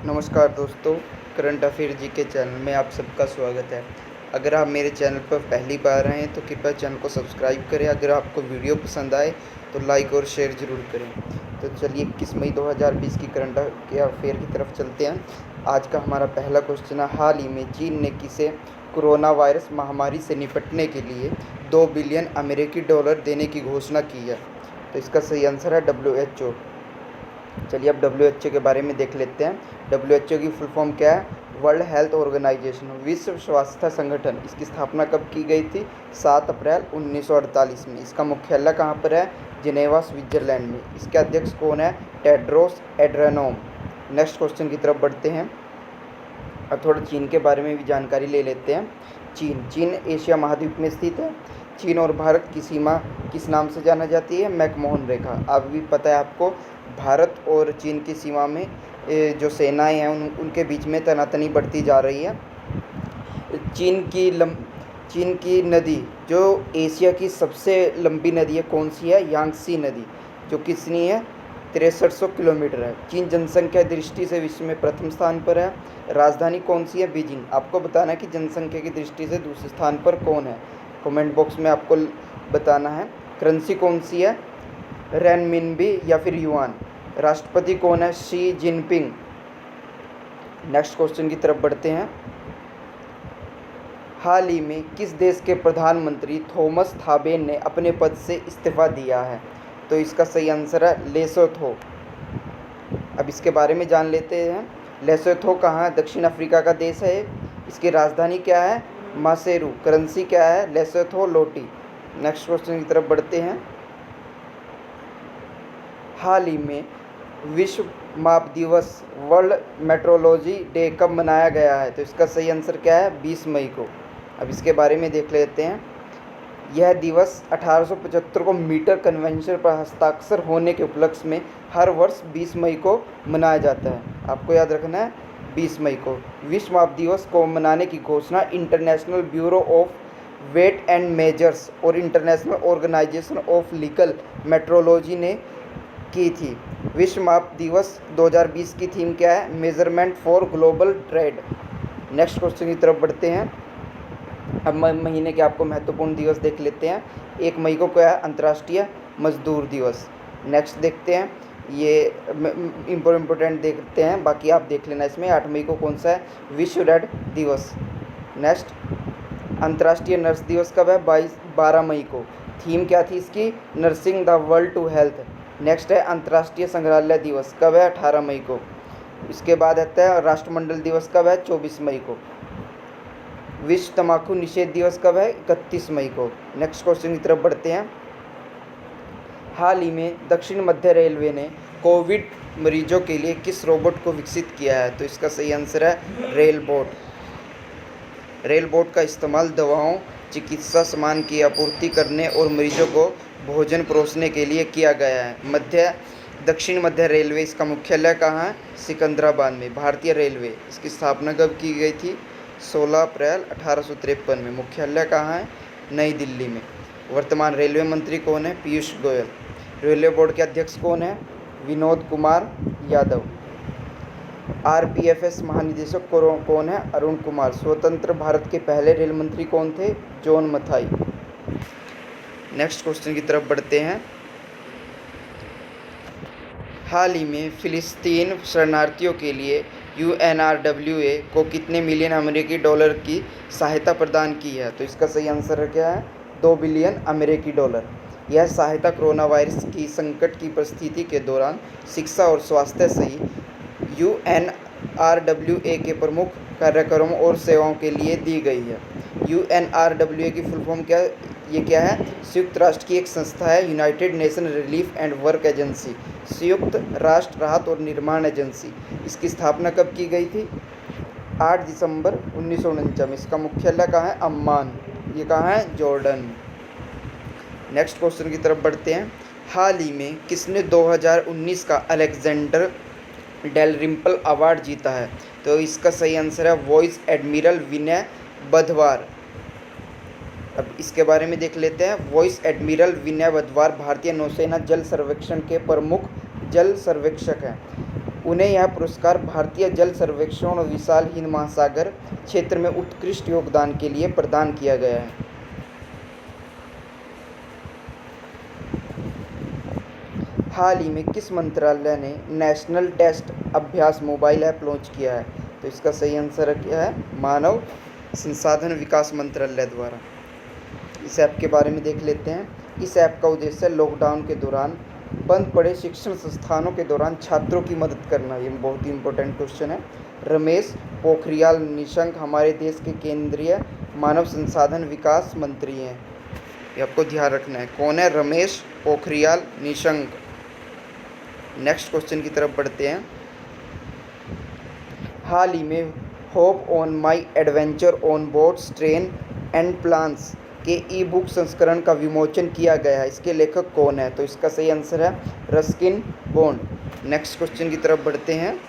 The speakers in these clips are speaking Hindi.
नमस्कार दोस्तों, करंट अफेयर जी के चैनल में आप सबका स्वागत है। अगर आप मेरे चैनल पर पहली बार आए हैं तो कृपया चैनल को सब्सक्राइब करें। अगर आपको वीडियो पसंद आए तो लाइक और शेयर ज़रूर करें। तो चलिए 21 मई 2020 की करंट अफेयर की तरफ चलते हैं। आज का हमारा पहला क्वेश्चन है, हाल ही में चीन ने किसे कोरोना वायरस महामारी से निपटने के लिए 2 बिलियन अमेरिकी डॉलर देने की घोषणा की है? तो इसका सही आंसर है WHO। चलिए अब WHO के बारे में देख लेते हैं। WHO की फुल फॉर्म क्या है? वर्ल्ड हेल्थ ऑर्गेनाइजेशन, विश्व स्वास्थ्य संगठन। इसकी स्थापना कब की गई थी? 7 अप्रैल 1948 में। इसका मुख्यालय कहाँ पर है? जिनेवा, स्विट्जरलैंड में। इसके अध्यक्ष कौन है? टेड्रोस एड्रेनोम। नेक्स्ट क्वेश्चन की तरफ बढ़ते हैं। अब थोड़ा चीन के बारे में भी जानकारी ले लेते हैं। चीन एशिया महाद्वीप में स्थित है। चीन और भारत की सीमा किस नाम से जाना जाती है? मैकमोहन रेखा। अब भी पता है आपको, भारत और चीन की सीमा में जो सेनाएं हैं उनके बीच में तनातनी बढ़ती जा रही है। चीन की नदी जो एशिया की सबसे लंबी नदी है, कौन सी है? यांगसी नदी, जो कितनी है? 6300 किलोमीटर है। चीन जनसंख्या दृष्टि से विश्व में प्रथम स्थान पर है। राजधानी कौन सी है? बीजिंग। आपको बताना है कि जनसंख्या की दृष्टि से दूसरे स्थान पर कौन है, कमेंट बॉक्स में आपको बताना है। करेंसी कौन सी है? रेनमिनबी या फिर युआन। राष्ट्रपति कौन है? Xi Jinping. नेक्स्ट क्वेश्चन की तरफ बढ़ते हैं। हाल ही में किस देश के प्रधानमंत्री थॉमस थाबेन ने अपने पद से इस्तीफा दिया है? तो इसका सही आंसर है लेसोथो। अब इसके बारे में जान लेते हैं। लेसोथो कहाँ है? दक्षिण अफ्रीका का देश है। इसकी राजधानी क्या है? मासेरू। करेंसी क्या है? लेसोथो लोटी। नेक्स्ट क्वेश्चन की तरफ बढ़ते हैं। हाल ही में विश्व माप दिवस, वर्ल्ड मेट्रोलॉजी डे कब मनाया गया है? तो इसका सही आंसर क्या है? 20 मई को। अब इसके बारे में देख लेते हैं। यह दिवस 1875 को मीटर कन्वेंशन पर हस्ताक्षर होने के उपलक्ष्य में हर वर्ष 20 मई को मनाया जाता है। आपको याद रखना है 20 मई को। विश्व माप दिवस को मनाने की घोषणा International Bureau of Weight and Measures और International Organization of Legal Metrology ने की थी। विश्व माप दिवस 2020 की थीम क्या है? Measurement for global trade. Next question की तरफ बढ़ते हैं। अब महीने के आपको महत्वपूर्ण दिवस देख लेते हैं। 1 मई को क्या है? अंतर्राष्ट्रीय मजदूर दिवस। नेक्स्ट देखते हैं, ये इम्पोर्टेंट देखते हैं, बाकी आप देख लेना इसमें। 8 मई को कौन सा है? विश्व रेड दिवस। नेक्स्ट, अंतर्राष्ट्रीय नर्स दिवस कब है? 12 मई को। थीम क्या थी इसकी? Nursing the world to health. Next है अंतर्राष्ट्रीय संग्रहालय दिवस, कब है? 18 मई को। इसके बाद आता है राष्ट्रमंडल दिवस, कब है? 24 मई को। विश्व तंबाकू निषेध दिवस कब है? 31 मई को। नेक्स्ट क्वेश्चन की तरफ बढ़ते हैं। हाल ही में दक्षिण मध्य रेलवे ने कोविड मरीजों के लिए किस रोबोट को विकसित किया है? तो इसका सही आंसर है रेलबोट। रेलबोट का इस्तेमाल दवाओं, चिकित्सा सामान की आपूर्ति करने और मरीजों को भोजन परोसने के लिए किया गया है। दक्षिण मध्य रेलवे, इसका मुख्यालय कहाँ है? सिकंदराबाद में। भारतीय रेलवे, इसकी स्थापना कब की गई थी? 16 अप्रैल 1853 में। मुख्यालय कहाँ है? नई दिल्ली में। वर्तमान रेलवे मंत्री कौन है? पीयूष गोयल। रेलवे बोर्ड के अध्यक्ष कौन है? विनोद कुमार यादव। RPFS महानिदेशक कौन है? अरुण कुमार। स्वतंत्र भारत के पहले रेल मंत्री कौन थे? जॉन मथाई। नेक्स्ट क्वेश्चन की तरफ बढ़ते हैं। हाल ही में फिलिस्तीन शरणार्थियों के लिए UNRWA को कितने मिलियन अमेरिकी डॉलर की सहायता प्रदान की है? तो इसका सही आंसर क्या है? 2 बिलियन अमेरिकी डॉलर। यह सहायता कोरोना वायरस की संकट की परिस्थिति के दौरान शिक्षा और स्वास्थ्य सहित UNRWA के प्रमुख कार्यक्रमों और सेवाओं के लिए दी गई है। UNRWA की फुल फॉर्म क्या है? ये क्या है? संयुक्त राष्ट्र की एक संस्था है, United nation relief and work agency, संयुक्त राष्ट्र राहत और निर्माण एजेंसी। इसकी स्थापना कब की गई थी? 8 दिसंबर 1949 में। इसका मुख्यालय कहाँ है? अम्मान। ये कहाँ है? जॉर्डन। नेक्स्ट क्वेश्चन की तरफ बढ़ते हैं। हाल ही में किसने 2019 का अलेक्जेंडर डेलरिम्पल अवार्ड जीता है? तो इसका सही आंसर है वाइस एडमिरल विनय बधवार। अब इसके बारे में देख लेते हैं। वाइस एडमिरल विनय बधवार भारतीय नौसेना जल सर्वेक्षण के प्रमुख जल सर्वेक्षक हैं। उन्हें यह पुरस्कार भारतीय जल सर्वेक्षण और विशाल हिंद महासागर क्षेत्र में उत्कृष्ट योगदान के लिए प्रदान किया गया है। हाल ही में किस मंत्रालय ने नेशनल टेस्ट अभ्यास मोबाइल ऐप लॉन्च किया है? तो इसका सही आंसर क्या है? मानव संसाधन विकास मंत्रालय द्वारा। इस ऐप के बारे में देख लेते हैं। इस ऐप का उद्देश्य लॉकडाउन के दौरान बंद पड़े शिक्षण संस्थानों के दौरान छात्रों की मदद करना। ये बहुत ही इंपॉर्टेंट क्वेश्चन है। रमेश पोखरियाल निशंक हमारे देश के केंद्रीय मानव संसाधन विकास मंत्री हैं। ये आपको ध्यान रखना है। कौन है? रमेश पोखरियाल निशंक। नेक्स्ट क्वेश्चन की तरफ बढ़ते हैं। हाल ही में hope on my adventure on boats train and plans के ई बुक संस्करण का विमोचन किया गया है। इसके लेखक कौन है? तो इसका सही आंसर है रस्किन बॉन्ड। नेक्स्ट क्वेश्चन की तरफ बढ़ते हैं।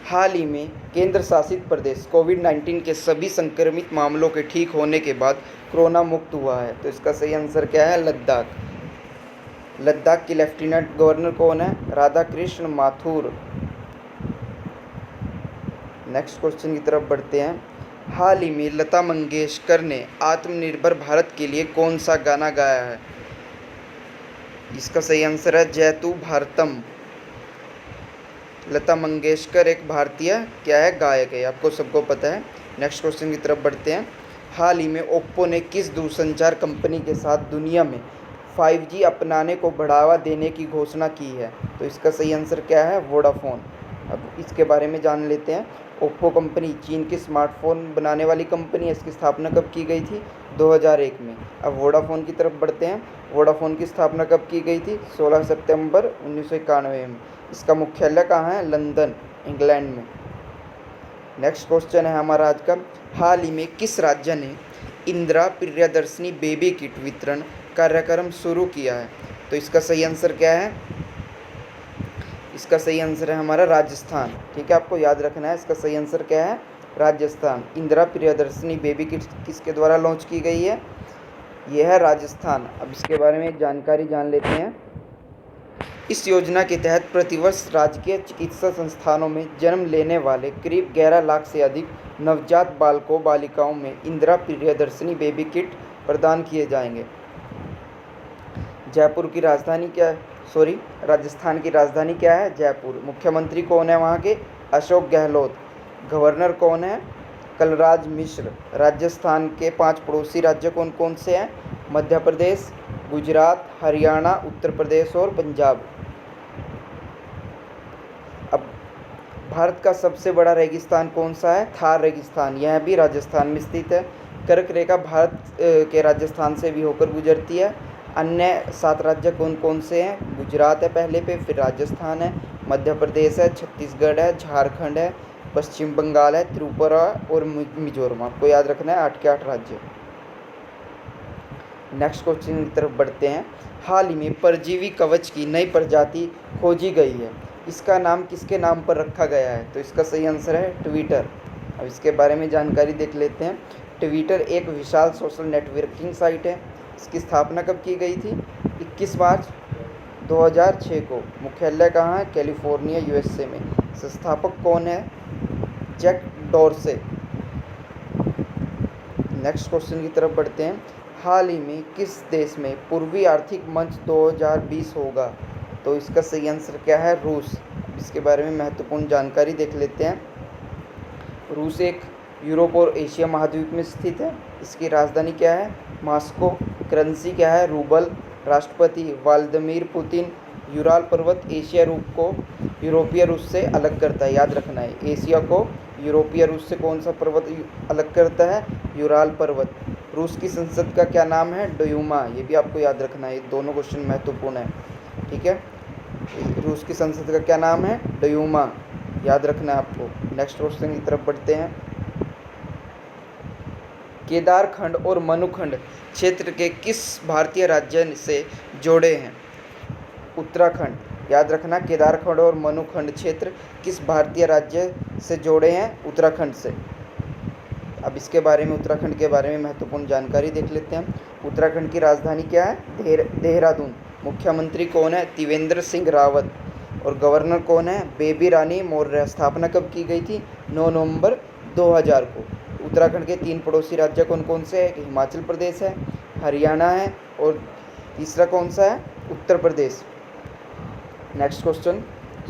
हाल ही में केंद्र शासित प्रदेश कोविड-19 के सभी संक्रमित मामलों के ठीक होने के बाद कोरोना मुक्त हुआ है। तो इसका सही आंसर क्या है? लद्दाख। लद्दाख की लेफ्टिनेंट गवर्नर कौन है? राधाकृष्ण माथुर। नेक्स्ट क्वेश्चन की तरफ बढ़ते हैं। हाल ही में लता मंगेशकर ने आत्मनिर्भर भारत के लिए कौन सा गाना गाया है? इसका सही आंसर है जय तू भारतम। लता मंगेशकर एक भारतीय क्या है? गायक है। आपको सबको पता है। नेक्स्ट क्वेश्चन की तरफ बढ़ते हैं। हाल ही में ओप्पो ने किस दूरसंचार कंपनी के साथ दुनिया में 5G अपनाने को बढ़ावा देने की घोषणा की है? तो इसका सही आंसर क्या है? वोडाफोन। अब इसके बारे में जान लेते हैं। ओप्पो कंपनी चीन की स्मार्टफोन बनाने वाली कंपनी है। इसकी स्थापना कब की गई थी? 2001 में। अब वोडाफोन की तरफ बढ़ते हैं। वोडाफोन की स्थापना कब की गई थी? 16 सितंबर 1991 में। इसका मुख्यालय कहाँ है? लंदन, इंग्लैंड में। नेक्स्ट क्वेश्चन है हमारा आज का। हाल ही में किस राज्य ने इंदिरा प्रियदर्शनी बेबी किट वितरण कार्यक्रम शुरू किया है? तो इसका सही आंसर क्या है? इसका सही आंसर है हमारा राजस्थान। ठीक है, आपको याद रखना है। इसका सही आंसर क्या है? राजस्थान। इंदिरा प्रियदर्शनी बेबी किट किसके द्वारा लॉन्च की गई है? यह है राजस्थान। अब इसके बारे में जानकारी जान लेते हैं। इस योजना के तहत प्रतिवर्ष राजकीय चिकित्सा संस्थानों में जन्म लेने वाले करीब 11 लाख से अधिक नवजात बालकों बालिकाओं में इंदिरा प्रियदर्शनी बेबी किट प्रदान किए जाएंगे। जयपुर की राजधानी क्या है? राजस्थान की राजधानी क्या है? जयपुर। मुख्यमंत्री कौन है वहाँ के? अशोक गहलोत। गवर्नर कौन है? कलराज मिश्र। राजस्थान के 5 पड़ोसी राज्य कौन कौन से हैं? मध्य प्रदेश, गुजरात, हरियाणा, उत्तर प्रदेश और पंजाब। अब भारत का सबसे बड़ा रेगिस्तान कौन सा है? थार रेगिस्तान। यह भी राजस्थान में स्थित है। कर्क रेखा भारत के राजस्थान से भी होकर गुजरती है। अन्य 7 राज्य कौन कौन से हैं? गुजरात है पहले पे, फिर राजस्थान है, मध्य प्रदेश है, छत्तीसगढ़ है, झारखंड है, पश्चिम बंगाल है, त्रिपुरा और मिजोरम। आपको याद रखना है 8 के 8 राज्य। नेक्स्ट क्वेश्चन की तरफ बढ़ते हैं। हाल ही में परजीवी कवच की नई प्रजाति खोजी गई है। इसका नाम किसके नाम पर रखा गया है? तो इसका सही आंसर है ट्विटर। अब इसके बारे में जानकारी देख लेते हैं। ट्विटर एक विशाल सोशल नेटवर्किंग साइट है। इसकी स्थापना कब की गई थी? 21 मार्च 2006 को। मुख्यालय कहाँ है? कैलिफोर्निया, USA में। संस्थापक कौन है? जैक डोर्से। नेक्स्ट क्वेश्चन की तरफ बढ़ते हैं। हाल ही में किस देश में पूर्वी आर्थिक मंच 2020 होगा? तो इसका सही आंसर क्या है? रूस। इसके बारे में महत्वपूर्ण जानकारी देख लेते हैं। रूस एक यूरोप और एशिया महाद्वीप में स्थित है। इसकी राजधानी क्या है? मॉस्को। करेंसी क्या है? रूबल। राष्ट्रपति व्लादिमीर पुतिन। यूराल पर्वत एशिया रूप को यूरोपीय रूस से अलग करता है। याद रखना है, एशिया को यूरोपीय रूस से कौन सा पर्वत अलग करता है? यूराल पर्वत। रूस की संसद का क्या नाम है? डयूमा। ये भी आपको याद रखना है। ये दोनों क्वेश्चन महत्वपूर्ण है। ठीक है, रूस की संसद का क्या नाम है? डयूमा। याद रखना है आपको। नेक्स्ट क्वेश्चन की तरफ बढ़ते हैं। केदारखंड और मनुखंड क्षेत्र के किस भारतीय राज्य से जोड़े हैं? उत्तराखंड। याद रखना, केदारखंड और मनुखंड क्षेत्र किस भारतीय राज्य से जोड़े हैं? उत्तराखंड से। अब इसके बारे में, उत्तराखंड के बारे में महत्वपूर्ण जानकारी देख लेते हैं। उत्तराखंड की राजधानी क्या है? देहरादून। मुख्यमंत्री कौन है? त्रिवेंद्र सिंह रावत। और गवर्नर कौन है? बेबी रानी मौर्य। स्थापना कब की गई थी? 9 नवंबर 2000 को। उत्तराखंड के 3 पड़ोसी राज्य कौन कौन से हैं? हिमाचल प्रदेश है, हरियाणा है और तीसरा कौन सा है? Uttar Pradesh. Next question,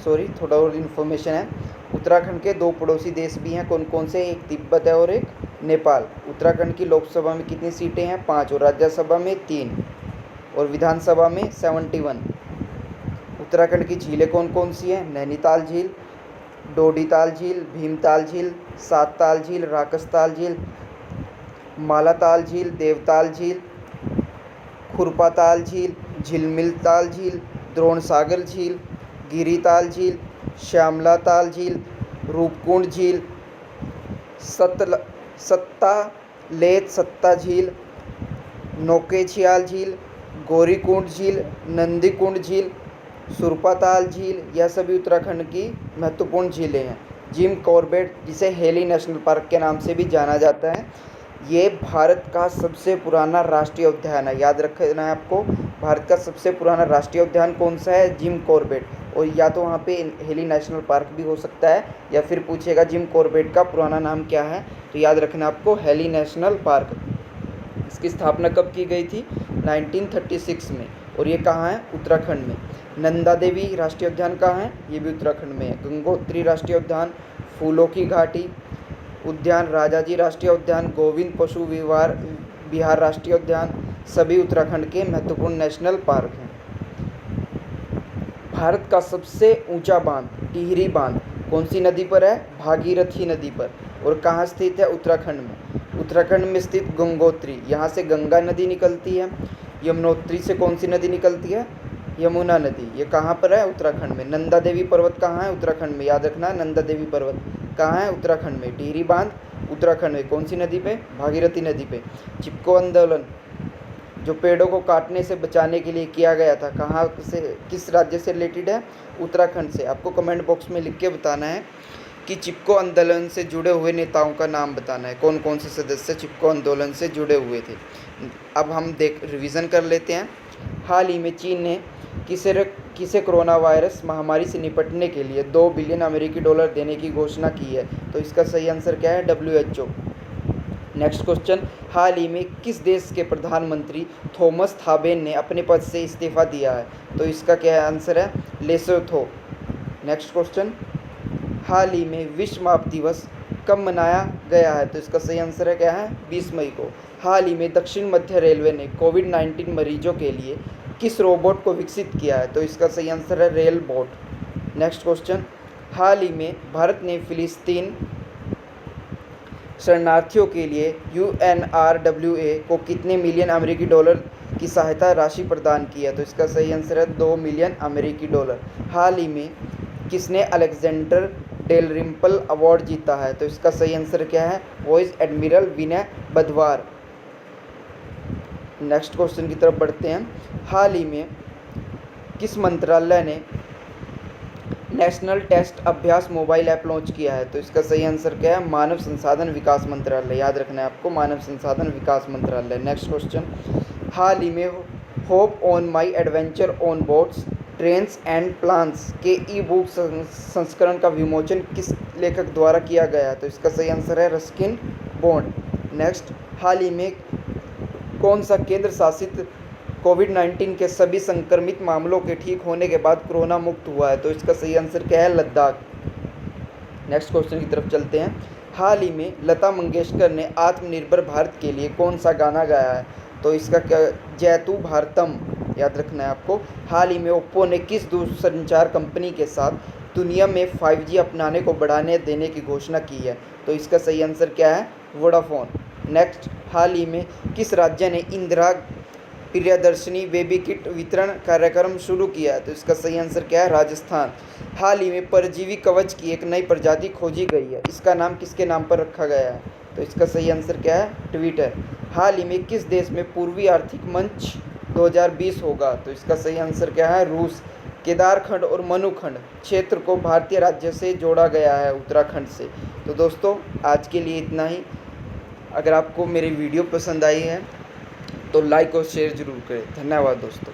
sorry थोड़ा और इन्फॉर्मेशन है। उत्तराखंड के 2 पड़ोसी देश भी हैं, कौन कौन से? एक तिब्बत है और एक नेपाल। उत्तराखंड की लोकसभा में कितनी सीटें हैं? 5 और राज्यसभा में 3 और विधानसभा में 71। उत्तराखंड की झीलें कौन कौन सी हैं? नैनीताल झील, डोडीताल झील, भीमताल झील, सातताल झील, राकसताल झील, मालाताल झील, देवताल झील, खुरपाताल झील, झिलमिलताल झील, द्रोणसागर झील, गिरिताल झील, श्यामलाताल झील, रूपकुंड झील, सत्तालेत सत्ता झील, नौकेछियाल झील, गौरीकुंड झील, नंदीकुंड झील, सुरपाताल झील, यह सभी उत्तराखंड की महत्वपूर्ण झीलें हैं। जिम कॉर्बेट, जिसे हेली नेशनल पार्क के नाम से भी जाना जाता है, ये भारत का सबसे पुराना राष्ट्रीय उद्यान है। याद रखना है आपको, भारत का सबसे पुराना राष्ट्रीय उद्यान कौन सा है? Jim Corbett. और या तो वहाँ पे हेली नेशनल पार्क भी हो सकता है या फिर पूछेगा जिम कॉर्बेट का पुराना नाम क्या है, तो याद रखना आपको हेली नेशनल पार्क। इसकी स्थापना कब की गई थी? 1936 में। और ये कहाँ है? उत्तराखंड में। नंदा देवी राष्ट्रीय उद्यान कहाँ है? ये भी उत्तराखंड में है। गंगोत्री राष्ट्रीय उद्यान, फूलों की घाटी उद्यान, राजाजी राष्ट्रीय उद्यान, गोविंद पशु विहार राष्ट्रीय उद्यान, सभी उत्तराखंड के महत्वपूर्ण नेशनल पार्क हैं। भारत का सबसे ऊंचा बांध टिहरी बांध कौन सी नदी पर है? भागीरथी नदी पर। और कहाँ स्थित है? उत्तराखंड में। उत्तराखंड में स्थित गंगोत्री, यहाँ से गंगा नदी निकलती है। यमुनोत्री से कौन सी नदी निकलती है? यमुना नदी। ये कहाँ पर है? उत्तराखंड में। नंदा देवी पर्वत कहाँ है? उत्तराखंड में। याद रखना, नंदा देवी पर्वत कहाँ है? उत्तराखंड में। टिहरी बांध उत्तराखंड में। कौन सी नदी पे? भागीरथी नदी पे। चिपको आंदोलन जो पेड़ों को काटने से बचाने के लिए किया गया था, कहाँ से, किस राज्य से रिलेटेड है? उत्तराखंड से। आपको कमेंट बॉक्स में लिख के बताना है कि चिपको आंदोलन से जुड़े हुए नेताओं का नाम बताना है, कौन कौन से सदस्य चिपको आंदोलन से जुड़े हुए थे। अब हम रिवीजन कर लेते हैं। हाल ही में चीन ने किसे कोरोना वायरस महामारी से निपटने के लिए 2 बिलियन अमेरिकी डॉलर देने की घोषणा की है? तो इसका सही आंसर क्या है? WHO। नेक्स्ट क्वेश्चन, हाल ही में किस देश के प्रधानमंत्री थॉमस थाबेन ने अपने पद से इस्तीफा दिया है? तो इसका क्या आंसर है? लेसोथो। नेक्स्ट क्वेश्चन, हाल ही में विश्व माप दिवस कब मनाया गया है? तो इसका सही आंसर है क्या है? 20 मई को। हाल ही में दक्षिण मध्य रेलवे ने कोविड-19 मरीजों के लिए किस रोबोट को विकसित किया है? तो इसका सही आंसर है रेल बोट। नेक्स्ट क्वेश्चन, हाल ही में भारत ने फिलिस्तीन शरणार्थियों के लिए UNRWA को कितने मिलियन अमेरिकी डॉलर की सहायता राशि प्रदान की है? तो इसका सही आंसर है 2 मिलियन अमेरिकी डॉलर। हाल ही में किसने अलेक्जेंडर डेलरिम्पल अवार्ड जीता है? तो इसका सही आंसर क्या है? वाइस एडमिरल विनय बधवार। नेक्स्ट क्वेश्चन की तरफ बढ़ते हैं। हाल ही में किस मंत्रालय ने नेशनल टेस्ट अभ्यास मोबाइल ऐप लॉन्च किया है? तो इसका सही आंसर क्या है? मानव संसाधन विकास मंत्रालय। याद रखना है आपको, मानव संसाधन विकास मंत्रालय। नेक्स्ट क्वेश्चन, हाल ही में hope on my adventure on boats trains and plans के ई-बुक संस्करण का विमोचन किस लेखक द्वारा किया गया है? तो इसका सही आंसर है रस्किन बॉन्ड। नेक्स्ट, हाल ही में कौन सा केंद्र शासित कोविड-19 के सभी संक्रमित मामलों के ठीक होने के बाद कोरोना मुक्त हुआ है? तो इसका सही आंसर क्या है? लद्दाख। नेक्स्ट क्वेश्चन की तरफ चलते हैं। हाल ही में लता मंगेशकर ने आत्मनिर्भर भारत के लिए कौन सा गाना गाया है? तो इसका क्या? जैतू भारतम। याद रखना है आपको। हाल ही में ओप्पो ने किस दूरसंचार कंपनी के साथ दुनिया में 5G अपनाने को बढ़ाने देने की घोषणा की है? तो इसका सही आंसर क्या है? वोडाफोन। नेक्स्ट, हाल ही में किस राज्य ने इंदिरा प्रियदर्शनी बेबी किट वितरण कार्यक्रम शुरू किया है? तो इसका सही आंसर क्या है? राजस्थान। हाल ही में परजीवी कवच की एक नई प्रजाति खोजी गई है, इसका नाम किसके नाम पर रखा गया है? तो इसका सही आंसर क्या है? ट्विटर। हाल ही में किस देश में पूर्वी आर्थिक मंच 2020 होगा? तो इसका सही आंसर क्या है? रूस। केदारखंड और मनुखंड क्षेत्र को भारतीय राज्य से जोड़ा गया है उत्तराखंड से। तो दोस्तों आज के लिए इतना ही। अगर आपको मेरी वीडियो पसंद आई है तो लाइक और शेयर ज़रूर करें। धन्यवाद दोस्तों।